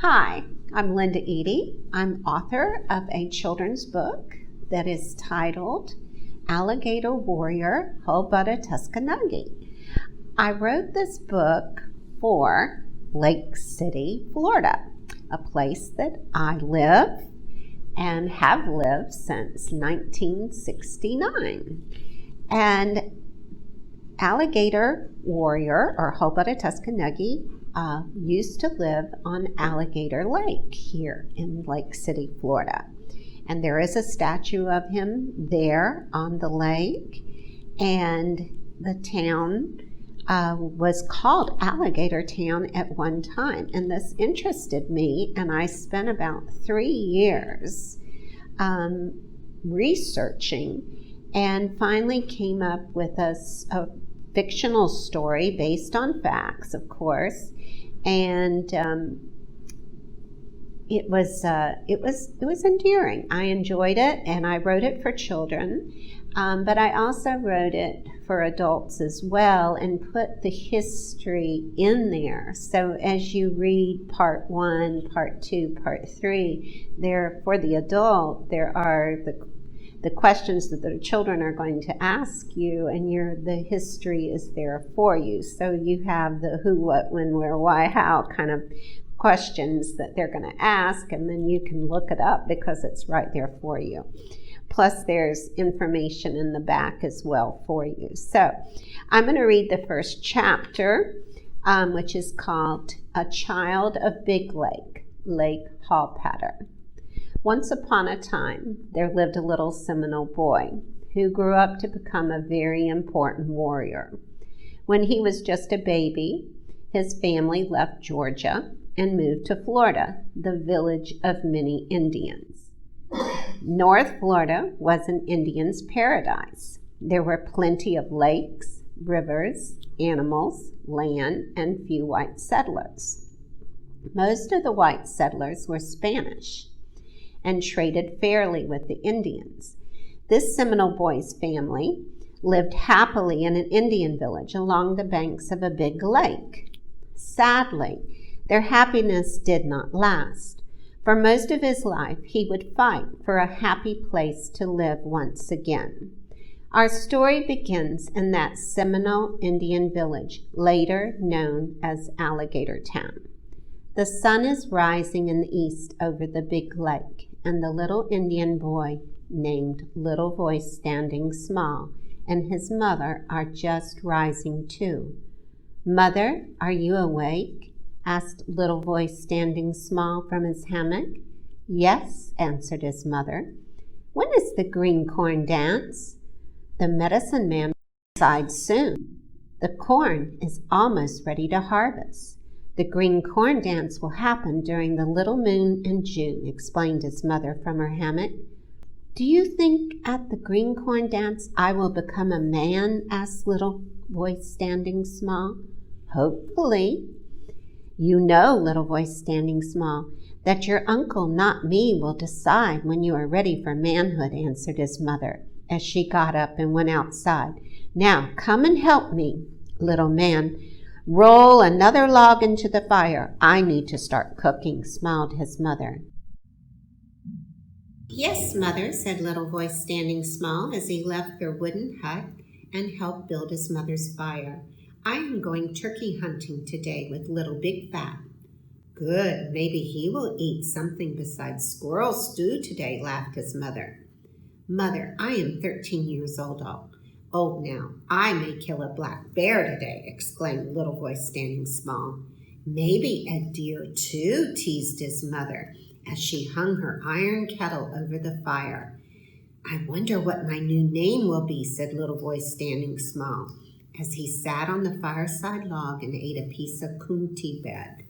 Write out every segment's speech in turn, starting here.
Hi, I'm Linda Eadie. I'm author of a children's book that is titled Alligator Warrior, Halpatter Tustenuggee. I wrote this book for Lake City, Florida, a place that I live and have lived since 1969. And Alligator Warrior, or Halpatter Tustenuggee, used to live on Alligator Lake here in Lake City, Florida. And there is a statue of him there on the lake. And the town was called Alligator Town at one time. And this interested me, and I spent about 3 years researching and finally came up with a fictional story based on facts, of course, and it was endearing. I enjoyed it, and I wrote it for children, but I also wrote it for adults as well, and put the history in there. So as you read part 1, part 2, part 3, there for the adult there are the questions that the children are going to ask you, and the history is there for you. So you have the who, what, when, where, why, how kind of questions that they're going to ask, and then you can look it up because it's right there for you. Plus there's information in the back as well for you. So I'm going to read the first chapter, which is called A Child of Big Lake, Lake Halpatter. Once upon a time, there lived a little Seminole boy who grew up to become a very important warrior. When he was just a baby, his family left Georgia and moved to Florida, the village of many Indians. North Florida was an Indian's paradise. There were plenty of lakes, rivers, animals, land, and few white settlers. Most of the white settlers were Spanish and traded fairly with the Indians. This Seminole boy's family lived happily in an Indian village along the banks of a big lake. Sadly, their happiness did not last. For most of his life, he would fight for a happy place to live once again. Our story begins in that Seminole Indian village, later known as Alligator Town. The sun is rising in the east over the big lake, and the little Indian boy named Little Voice Standing Small and his mother are just rising too. "Mother, are you awake?" asked Little Voice Standing Small from his hammock. "Yes," answered his mother. "When is the green corn dance?" "The medicine man will decide soon. The corn is almost ready to harvest. The green corn dance will happen during the little moon in June," explained his mother from her hammock. "Do you think at the green corn dance I will become a man?" asked Little Voice Standing Small. "Hopefully." "You know, Little Voice Standing Small, that your uncle, not me, will decide when you are ready for manhood," answered his mother as she got up and went outside. "Now come and help me, little man. Roll another log into the fire. I need to start cooking," smiled his mother. "Yes, Mother," said Little Voice Standing Small as he left their wooden hut and helped build his mother's fire. "I am going turkey hunting today with Little Big Fat." "Good, maybe he will eat something besides squirrel stew today," laughed his mother. "Mother, I am 13 years old now. I may kill a black bear today," exclaimed Little Voice Standing Small. "Maybe a deer too," teased his mother as she hung her iron kettle over the fire. "I wonder what my new name will be," said Little Voice Standing Small as he sat on the fireside log and ate a piece of kunti bread.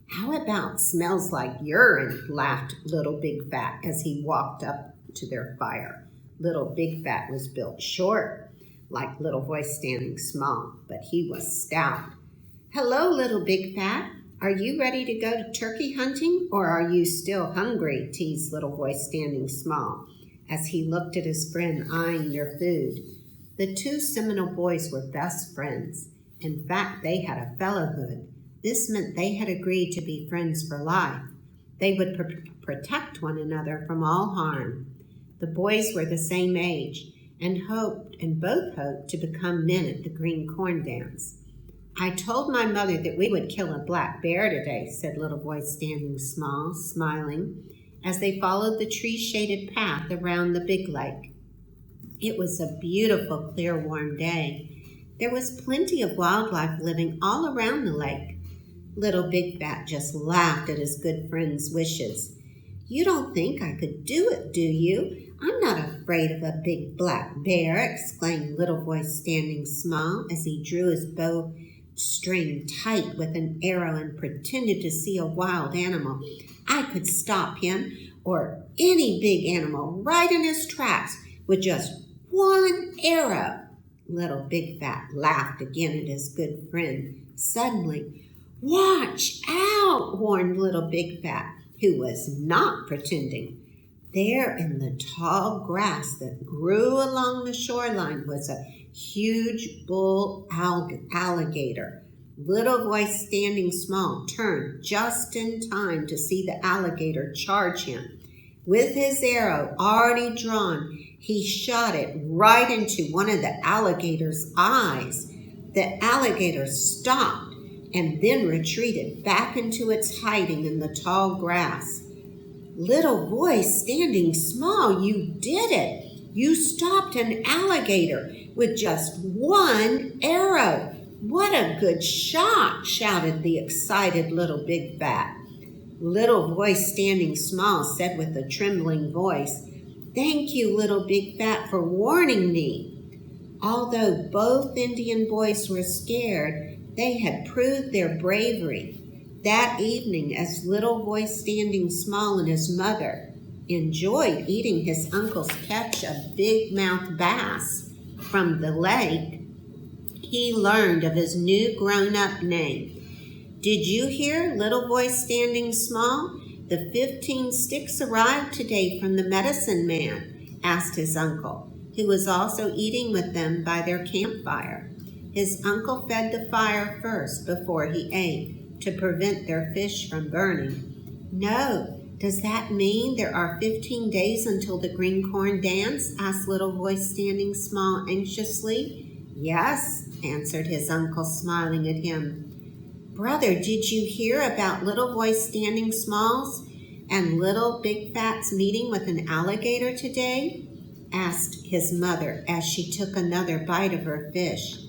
"How about smells like urine?" laughed Little Big Fat as he walked up to their fire. Little Big Fat was built short, like Little Voice Standing Small, but he was stout. "Hello, Little Big Fat. Are you ready to go to turkey hunting, or are you still hungry?" teased Little Voice Standing Small as he looked at his friend eyeing their food. The two Seminole boys were best friends. In fact, they had a fellowhood. This meant they had agreed to be friends for life. They would protect one another from all harm. The boys were the same age and both hoped to become men at the green corn dance. I told my mother that we would kill a black bear today, said Little Boy Standing Small, smiling, as they followed the tree-shaded path around the big lake. It was a beautiful, clear, warm day. There was plenty of wildlife living all around the lake. Little Big Fat just laughed at his good friend's wishes. You don't think I could do it, do you? I'm not afraid of a big black bear, exclaimed Little Boy Standing Small as he drew his bow string tight with an arrow and pretended to see a wild animal. I could stop him or any big animal right in his tracks with just one arrow. Little Big Fat laughed again at his good friend. Suddenly, watch out, warned Little Big Fat, who was not pretending. There in the tall grass that grew along the shoreline was a huge bull alligator. Little Boy Standing Small turned just in time to see the alligator charge him. With his arrow already drawn, he shot it right into one of the alligator's eyes. The alligator stopped and then retreated back into its hiding in the tall grass. Little Boy Standing Small, you did it! You stopped an alligator with just one arrow. What a good shot, shouted the excited Little Big Fat. Little Boy Standing Small said with a trembling voice, Thank you, Little Big Fat, for warning me. Although both Indian boys were scared, they had proved their bravery. That evening, as Little Boy Standing Small and his mother enjoyed eating his uncle's catch of big-mouthed bass from the lake, he learned of his new grown-up name. Did you hear, Little Boy Standing Small? The 15 sticks arrived today from the medicine man, asked his uncle, who was also eating with them by their campfire. His uncle fed the fire first before he ate, to prevent their fish from burning. No, does that mean there are 15 days until the green corn dance? Asked Little Boy Standing Small anxiously. Yes, answered his uncle, smiling at him. Brother, did you hear about Little Boy Standing Small's and Little Big Fat's meeting with an alligator today? Asked his mother as she took another bite of her fish.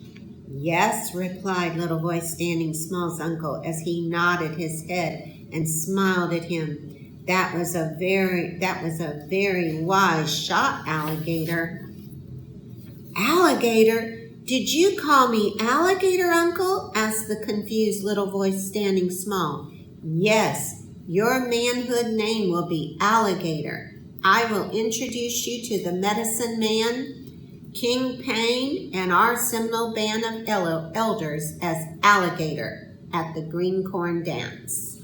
Yes, replied Little Boy Standing Small's uncle as he nodded his head and smiled at him. That was a very wise shot, Alligator. Alligator? Did you call me Alligator, Uncle? Asked the confused Little Boy Standing Small. Yes, your manhood name will be Alligator. I will introduce you to the medicine man, King Payne, and our Seminole band of elders as Alligator at the green corn dance.